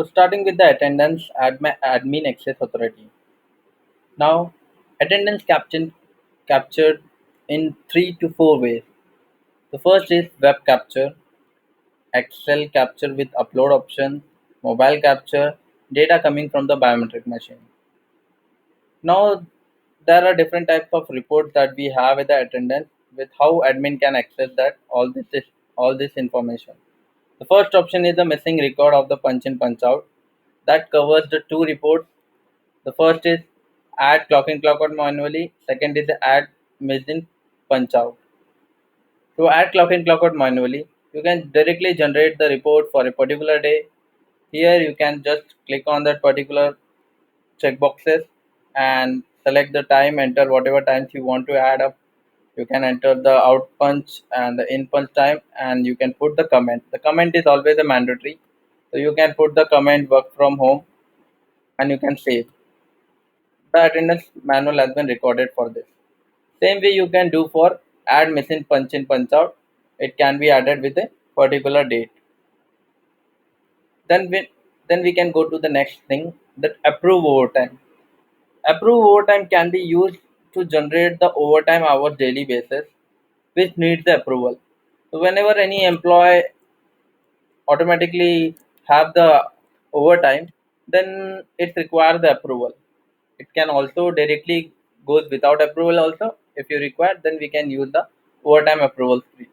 So starting with the attendance admin access authority. Now, attendance captured in 3 to 4 ways. The first is web capture, Excel capture with upload option, mobile capture, data coming from the biometric machine. Now, there are different types of reports that we have with the attendance with how admin can access that all this information. The first option is the missing record of the punch in punch out that covers the two reports. The first is add clock in clock out manually. Second is the add missed in punch out. To add clock in clock out manually, you can directly generate the report for a particular day. Here you can just click on that particular checkboxes and select the time, enter whatever times you want to add up. You can enter the out punch and the in punch time, and you can put the comment. The comment is always a mandatory. So you can put the comment work from home and you can save. The attendance manual has been recorded for this. Same way you can do for add missing punch in punch out. It can be added with a particular date. Then we can go to the next thing, that approve overtime. Approve overtime can be used to generate the overtime hours daily basis, which needs the approval. So whenever any employee automatically have the overtime, then it requires the approval. It can also directly goes without approval also. If you require, then we can use the overtime approval screen.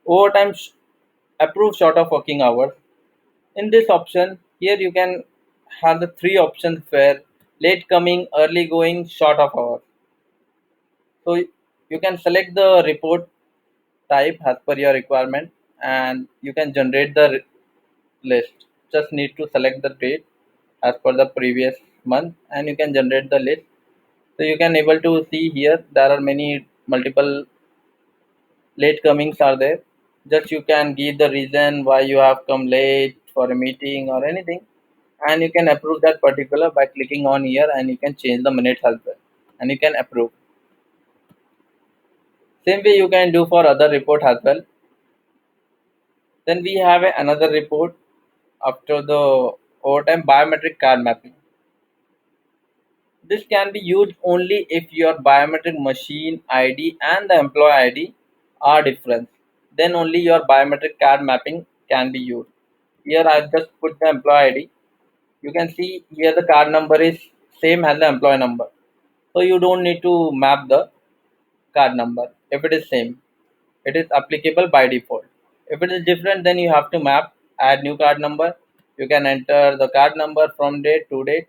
Overtime approve short of working hours. In this option, here you can have the three options where late coming, early going, short of hours. So you can select the report type as per your requirement and you can generate the list. Just need to select the date as per the previous month and you can generate the list. So you can able to see here there are many multiple late comings are there. Just you can give the reason why you have come late for a meeting or anything, and you can approve that particular by clicking on here, and you can change the minutes as well, and you can approve. Same way you can do for other report as well. Then we have another report after the overtime biometric card mapping. This can be used only if your biometric machine ID and the employee ID are different. Then only your biometric card mapping can be used. Here I just put the employee ID. You can see here the card number is same as the employee number. So you don't need to map the card number. If it is same, it is applicable by default. If it is different, then you have to map, add new card number. You can enter the card number from date to date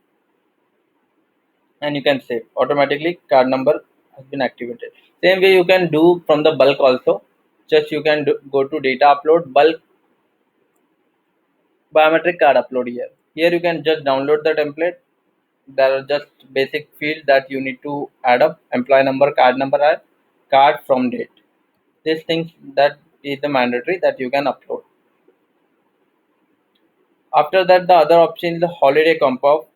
and you can save. Automatically card number has been activated. Same way you can do from the bulk also. Just you can go to data upload, bulk biometric card upload here. Here you can just download the template. There are just basic fields that you need to add up: employee number, card number, and card from date. These things that is the mandatory that you can upload. After that, the other option is the holiday comp off.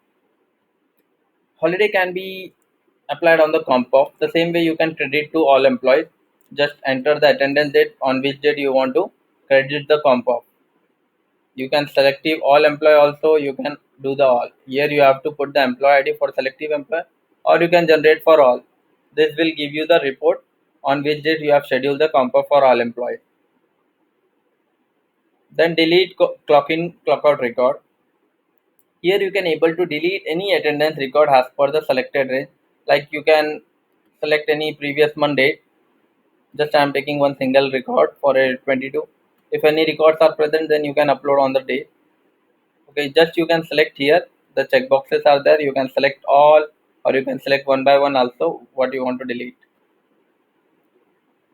Holiday can be applied on the comp off. The same way you can credit to all employees. Just enter the attendance date on which date you want to credit the comp off. You can selective all employee also. You can do the all. Here you have to put the employee ID for selective employee, or you can generate for all. This will give you the report on which date you have scheduled the comp off for all employees. Then delete clock in clock out record. Here you can able to delete any attendance record as per the selected range. Like you can select any previous month date. Just I am taking one single record for a 22. If any records are present, then you can upload on the date. Okay, just you can select here. The checkboxes are there. You can select all, or you can select one by one also what you want to delete.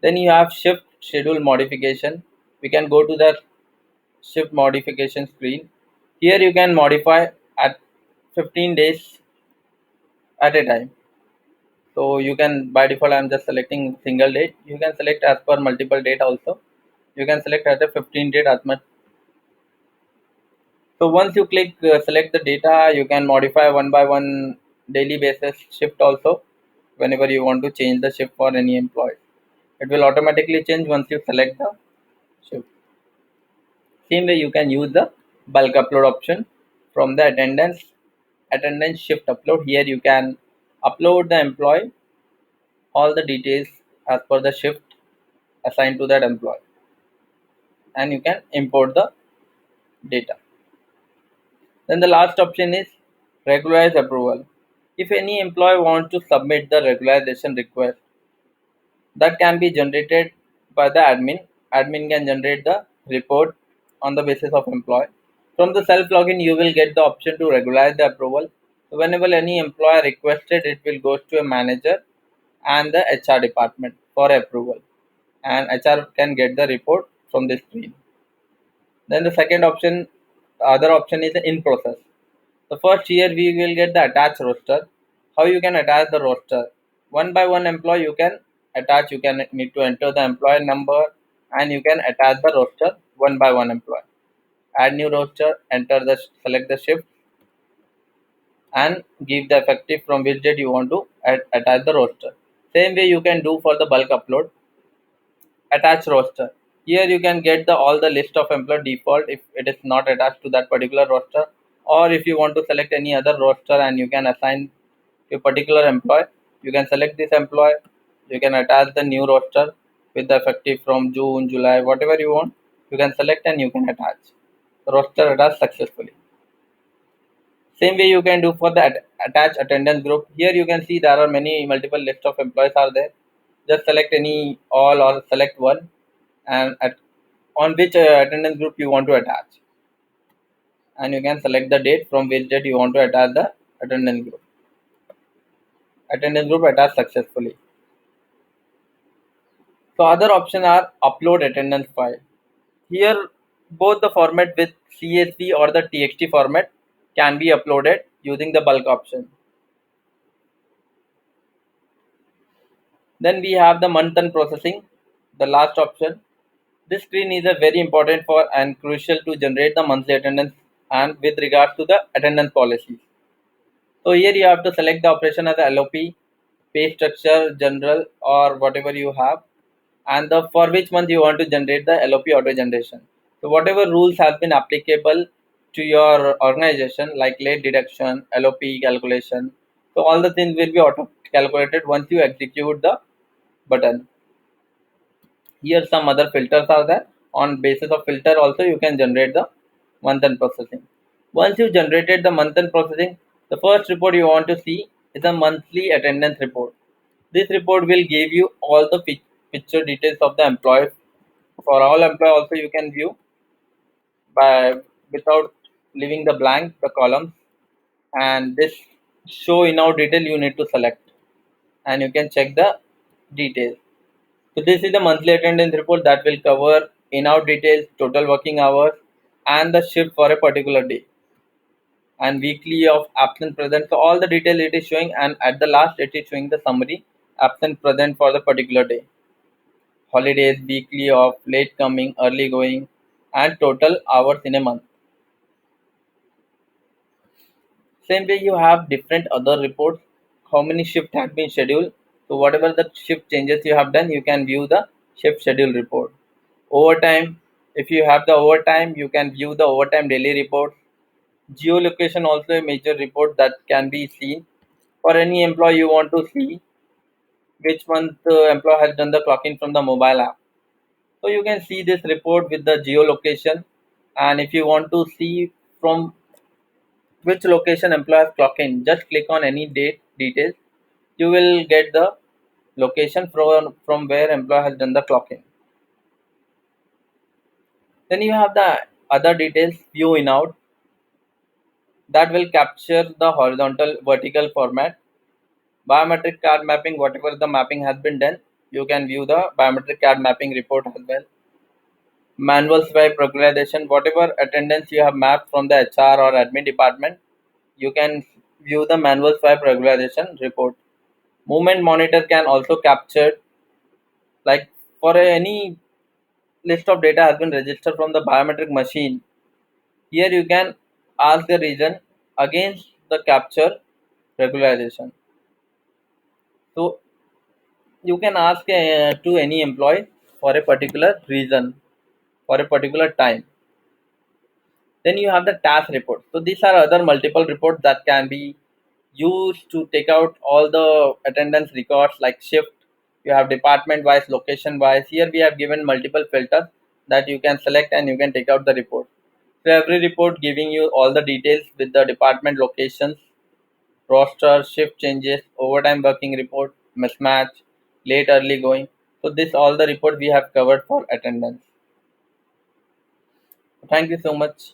Then you have shift schedule modification. We can go to the shift modification screen. Here you can modify at 15 days at a time. So you can, by default I'm just selecting single date. You can select as per multiple date also. You can select as a 15 date as much. So once you click select the data, you can modify one by one daily basis shift also whenever you want to change the shift for any employee. It will automatically change once you select the shift. Same way you can use the bulk upload option from the attendance shift upload. Here you can upload the employee all the details as per the shift assigned to that employee, and you can import the data. Then the last option is regularize approval. If any employee wants to submit the regularization request, that can be generated by the admin. Admin can generate the report on the basis of employee. From the self login, you will get the option to regularize the approval. So whenever any employer requested, it will go to a manager and the HR department for approval, and HR can get the report from the screen. Then the second option, the other option is in process. The first here we will get the attach roster. How you can attach the roster? One by one employee you can attach. You can need to enter the employee number, and you can attach the roster one by one employee. Add new roster, enter the select the shift, and give the effective from which date you want to attach the roster. Same way you can do for the bulk upload. Attach roster. Here you can get the all the list of employee default if it is not attached to that particular roster, or if you want to select any other roster and you can assign to a particular employee, you can select this employee. You can attach the new roster with the effective from June, July, whatever you want. You can select and you can attach. The roster attached successfully. Same way you can do for the attach attendance group. Here you can see there are many multiple list of employees are there. Just select any all or select one, and on which attendance group you want to attach, and you can select the date from which date you want to attach the attendance group attached successfully. So other option are upload attendance file. Here both the format with CSV or the TXT format can be uploaded using the bulk option. Then we have the month end processing, the last option. This screen is a very important for and crucial to generate the monthly attendance and with regards to the attendance policies. So here you have to select the operation as a LOP, pay structure, general, or whatever you have, and the for which month you want to generate the LOP auto generation. So whatever rules have been applicable to your organization, like late deduction, LOP calculation, so all the things will be auto calculated once you execute the button. Here some other filters are there. On basis of filter also you can generate the month end processing. Once you generated the month end processing, the first report you want to see is a monthly attendance report. This report will give you all the picture details of the employee. For all employee also you can view by without leaving the blank the columns, and this show in out detail you need to select, and you can check the details. So this is the monthly attendance report that will cover in-out details, total working hours, and the shift for a particular day, and weekly of absent present. So all the detail it is showing, and at the last it is showing the summary absent present for the particular day, holidays, weekly of late coming, early going, and total hours in a month. Same way you have different other reports, how many shift have been scheduled. So whatever the shift changes you have done, you can view the shift schedule report. Overtime, if you have the overtime, you can view the overtime daily report. Geolocation also a major report that can be seen. For any employee you want to see which month the employee has done the clocking from the mobile app. So you can see this report with the geolocation, and if you want to see from which location employees clock in, just click on any date details. You will get the location from where employee has done the clocking. Then you have the other details view in out that will capture the horizontal vertical format. Biometric card mapping, whatever the mapping has been done, you can view the biometric card mapping report as well. Manual swipe regularization, whatever attendance you have mapped from the HR or admin department, you can view the manual swipe regularization report. Movement monitor can also capture, like for any list of data has been registered from the biometric machine. Here you can ask the reason against the capture regularization. So you can ask to any employee for a particular reason, for a particular time. Then you have the task report. So these are other multiple reports that can be used to take out all the attendance records like shift. You have department wise, location wise. Here we have given multiple filters that you can select and you can take out the report. So every report giving you all the details with the department locations, roster, shift changes, overtime working report, mismatch, late early going. So this all the report we have covered for attendance. Thank you so much.